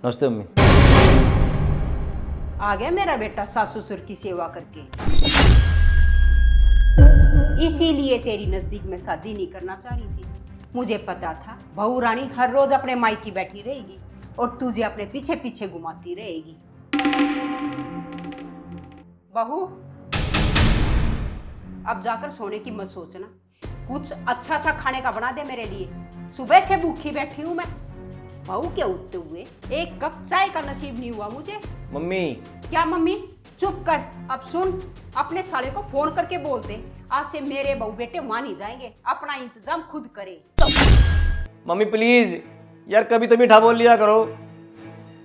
नमस्ते मम्मी। आ गया मेरा बेटा सास ससुर की सेवा करके। इसीलिए तेरी नजदीक में शादी नहीं करना चाह रही थी। मुझे पता था बहू रानी हर रोज अपने मायके बैठी रहेगी और तुझे अपने पीछे पीछे घुमाती रहेगी। बहू, अब जाकर सोने की मत सोचना, कुछ अच्छा सा खाने का बना दे मेरे लिए। सुबह से भूखी बैठी हूं मैं। बहू के उठते हुए एक कप चाय का नसीब नहीं हुआ मुझे। मम्मी क्या मम्मी? चुप कर। अब सुन, अपने साले को फोन करके बोल दे आज से मेरे बहू बेटे वहां नहीं जाएंगे, अपना इंतजाम खुद करे। मम्मी प्लीज यार, कभी तो मीठा बोल लिया करो।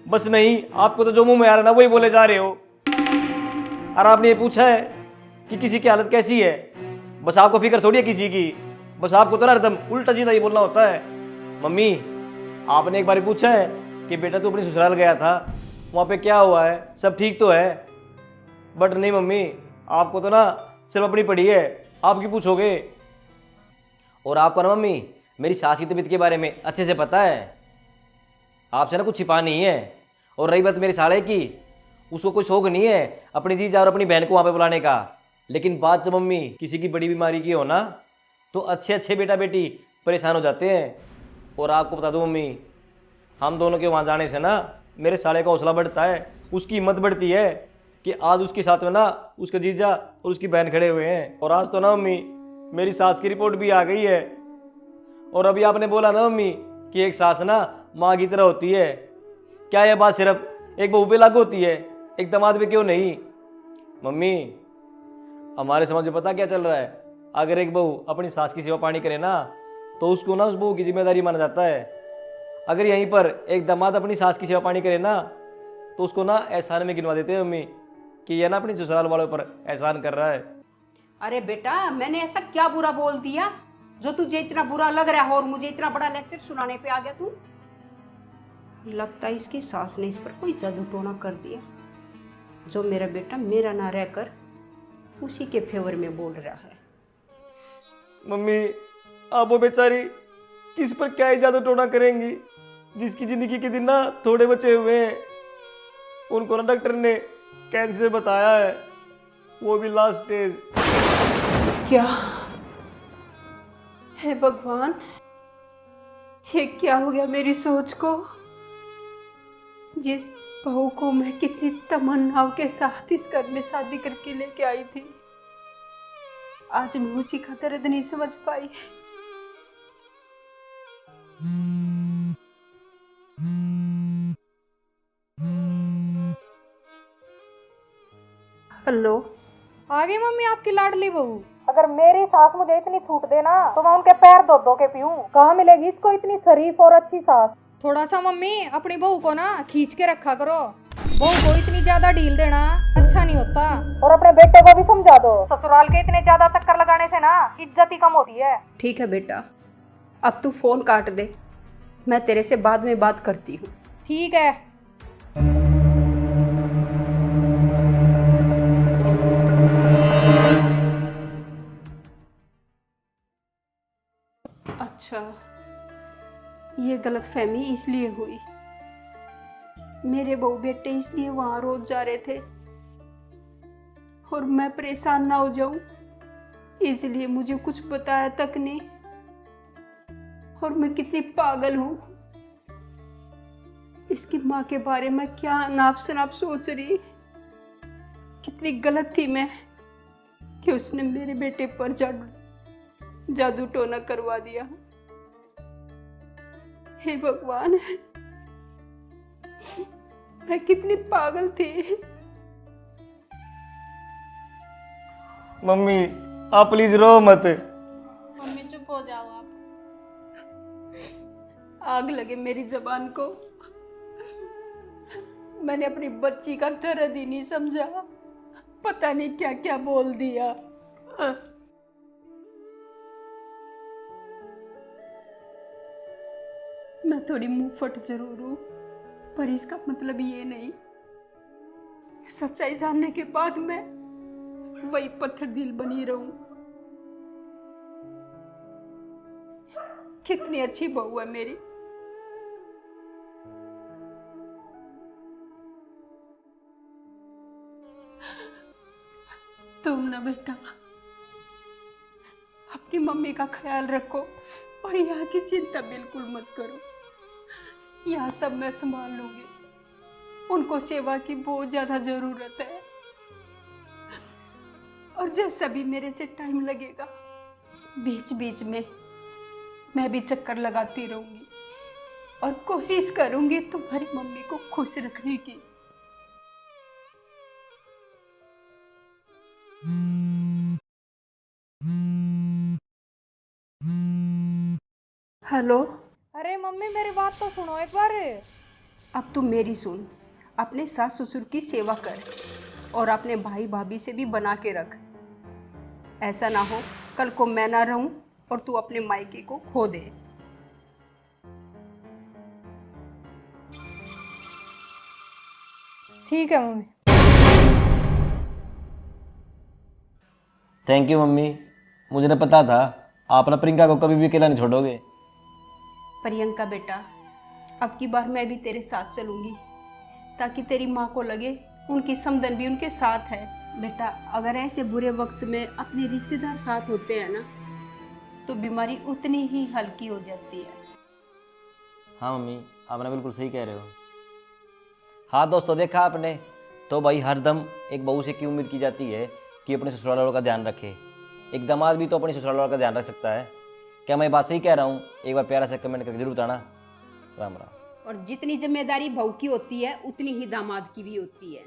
बस नहीं, आपको तो जो मुंह में आ रहा है ना वही बोले जा रहे हो। और आपने ये पूछा है कि किसी की हालत कैसी है? बस आपको फिक्र थोड़ी है किसी की। बस आपको तो ना एकदम उल्टा सीधा ही बोलना होता है। मम्मी, आपने एक बार पूछा है कि बेटा तू अपनी ससुराल गया था, वहाँ पे क्या हुआ है, सब ठीक तो है? बट नहीं मम्मी, आपको तो ना सिर्फ अपनी पड़ी है, आपकी पूछोगे। और आपको ना मम्मी मेरी सास की तबीयत के बारे में अच्छे से पता है। आपसे ना कुछ छिपा नहीं है। और रही बात मेरे साले की, उसको कोई शौक नहीं है अपनी जीजा और अपनी बहन को वहाँ पे बुलाने का। लेकिन बात जब मम्मी किसी की बड़ी बीमारी की हो ना, तो अच्छे अच्छे बेटा बेटी परेशान हो जाते हैं। और आपको बता दो मम्मी, हम दोनों के वहाँ जाने से ना मेरे साले का हौसला बढ़ता है, उसकी हिम्मत बढ़ती है कि आज उसके साथ में ना उसके जीजा और उसकी बहन खड़े हुए हैं। और आज तो ना मम्मी मेरी सास की रिपोर्ट भी आ गई है। और अभी आपने बोला ना मम्मी कि एक सास ना माँ की तरह होती है, क्या यह बात सिर्फ एक बहू पे लागू होती है, एक दामाद पे क्यों नहीं? मम्मी, हमारे समाज में पता क्या चल रहा है? अगर एक बहू अपनी सास की सेवा पानी करे ना, तो उसको ना उस बहू की जिम्मेदारी माना जाता है। अगर यहीं पर एक दामाद अपनी सास की सेवा पानी करे ना, तो उसको ना एहसान में गिनवा देते हैं मम्मी कि यह ना अपनी ससुराल वालों पर एहसान कर रहा है। अरे बेटा, मैंने ऐसा क्या बुरा बोल दिया जो तुझे इतना बुरा लग रहा है और मुझे इतना बड़ा लेक्चर सुनाने पे आ गया तू? लगता है इसकी सास ने इस पर कोई जादू टोना कर दिया, जो मेरा बेटा मेरा ना रहकर उसी के फेवर में बोल रहा है। मम्मी, आप वो बेचारी किस पर क्या ही जादू टोना करेंगी, जिसकी जिंदगी के दिन ना थोड़े बचे हुए हैं। उनको ना डॉक्टर ने कैंसर बताया है, वो भी लास्ट स्टेज। क्या? हे भगवान, ये क्या हो गया मेरी सोच को? जिस बहू को मैं कितनी तमन्नाओं के साथ इस घर में शादी करके लेके आई थी, आज मैं उसी का दर्द नहीं समझ पाई। हेलो। आ गई मम्मी आपकी लाडली बहू। अगर मेरी सास मुझे इतनी छूट देना तो मैं उनके पैर धो धो के पीऊं। कहाँ मिलेगी इसको इतनी शरीफ और अच्छी सास? थोड़ा सा मम्मी अपनी बहू को ना खींच के रखा करो। बहू को इतनी ज्यादा ढील देना अच्छा नहीं होता। और अपने बेटे को भी समझा दो, ससुराल के इतने ज्यादा चक्कर लगाने से ना इज्जत ही कम होती है। ठीक है बेटा, अब तू फोन काट दे, मैं तेरे से बाद में बात करती हूँ। ठीक है। अच्छा, ये गलतफहमी इसलिए हुई, मेरे बहू बेटे इसलिए वहां रोज जा रहे थे और मैं परेशान ना हो जाऊं इसलिए मुझे कुछ बताया तक नहीं। और मैं कितनी पागल हूं, इसकी माँ के बारे में क्या नाप शनाप सोच रही। कितनी गलत थी मैं कि उसने मेरे बेटे पर जादू टोना करवा दिया। हे भगवान, मैं कितनी पागल थी। मम्मी आप प्लीज रो मत। मम्मी चुप हो जाओ आप। आग लगे मेरी जबान को, मैंने अपनी बच्ची का दर्द ही नहीं समझा, पता नहीं क्या क्या बोल दिया। मैं थोड़ी मुंहफट जरूर हूं, पर इसका मतलब ये नहीं सच्चाई जानने के बाद मैं वही पत्थर दिल बनी रहूं। कितनी अच्छी बहू है मेरी, तुम ना बेटा अपनी मम्मी का ख्याल रखो और यहाँ की चिंता बिल्कुल मत करो। यहाँ सब मैं संभाल लूंगी। उनको सेवा की बहुत ज्यादा जरूरत है और जैसा भी मेरे से टाइम लगेगा बीच बीच में मैं भी चक्कर लगाती रहूंगी और कोशिश करूंगी तुम्हारी मम्मी को खुश रखने की। हेलो। अरे मम्मी मेरी बात तो सुनो एक बार। अब तू मेरी सुन। अपने सास ससुर की सेवा कर और अपने भाई भाभी से भी बना के रख। ऐसा ना हो कल को मैं ना रहूं और तू अपने मायके को खो दे। ठीक है मम्मी। थैंक यू मम्मी, मुझे ना पता था आप ना प्रियंका को कभी भी अकेला नहीं छोड़ोगे। प्रियंका बेटा, अब की बार मैं भी तेरे साथ चलूंगी ताकि तेरी माँ को लगे उनकी समधन भी उनके साथ है। बेटा अगर ऐसे बुरे वक्त में अपने रिश्तेदार साथ होते हैं ना तो बीमारी उतनी ही हल्की हो जाती है। हाँ मम्मी, आपने बिल्कुल सही कह रहे हो। हाँ दोस्तों, देखा आपने तो भाई हरदम एक बहू से क्यों उम्मीद की जाती है कि अपने ससुराल वालों का ध्यान रखे। एक दामाद भी तो अपने ससुराल वालों का ध्यान रख सकता है। क्या मैं ये बात सही कह रहा हूँ? एक बार प्यारा सा कमेंट करके जरूर बताना। राम राम। और जितनी जिम्मेदारी बहू की होती है उतनी ही दामाद की भी होती है।